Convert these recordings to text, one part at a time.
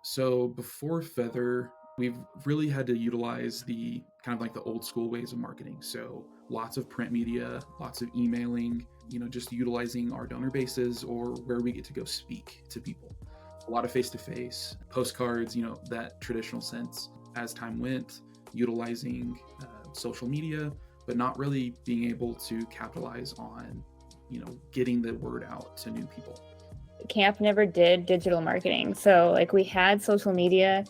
So before Feather, we've really had to utilize the kind of like the old school ways of marketing. So lots of print media, lots of emailing, just utilizing our donor bases or where we get to go speak to people. A lot of face to face, postcards, that traditional sense. As time went, utilizing social media, but not really being able to capitalize on, getting the word out to new people. Camp never did digital marketing. So like we had social media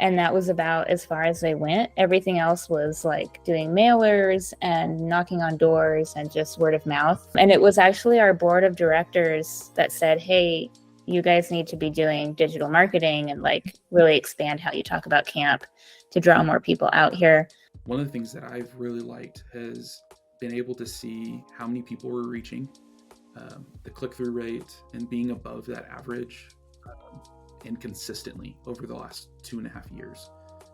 and that was about as far as they went. Everything else was like doing mailers and knocking on doors and just word of mouth. And it was actually our board of directors that said, hey, you guys need to be doing digital marketing and like really expand how you talk about camp to draw more people out here. One of the things that I've really liked has been able to see how many people we're reaching, the click-through rate, and being above that average and consistently over the last 2.5 years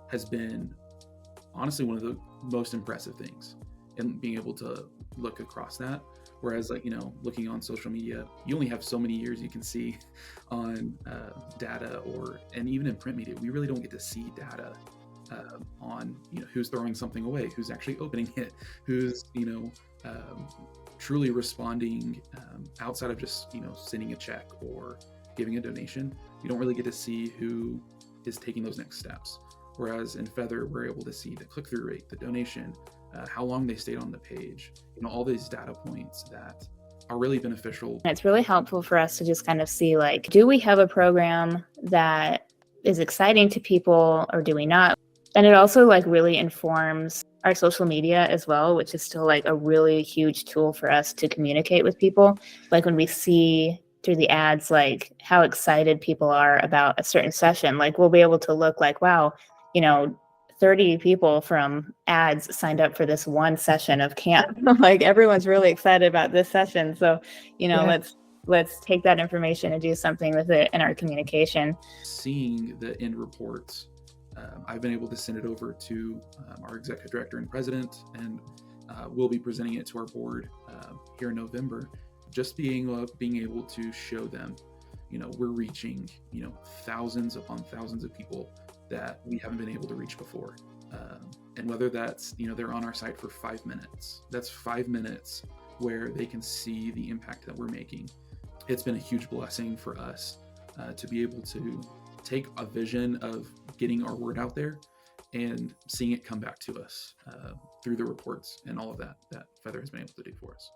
has been honestly one of the most impressive things. And being able to look across that, whereas looking on social media, you only have so many years you can see on data, and even in print media, we really don't get to see data on who's throwing something away, who's actually opening it, who's truly responding outside of just sending a check or giving a donation. You don't really get to see who is taking those next steps. Whereas in Feathr, we're able to see the click-through rate, the donation, how long they stayed on the page, all these data points that are really beneficial. It's really helpful for us to just kind of see, like, do we have a program that is exciting to people or do we not? And it also like really informs our social media as well, which is still like a really huge tool for us to communicate with people. Like when we see through the ads, like how excited people are about a certain session, like we'll be able to look like, wow, 30 people from ads signed up for this one session of camp. Like everyone's really excited about this session. So, let's take that information and do something with it in our communication. Seeing the end reports, I've been able to send it over to our executive director and president, and we'll be presenting it to our board here in November. Just being able to show them, we're reaching, thousands upon thousands of people that we haven't been able to reach before. And whether that's, they're on our site for 5 minutes, that's 5 minutes where they can see the impact that we're making. It's been a huge blessing for us to be able to take a vision of getting our word out there and seeing it come back to us through the reports and all of that Feathr has been able to do for us.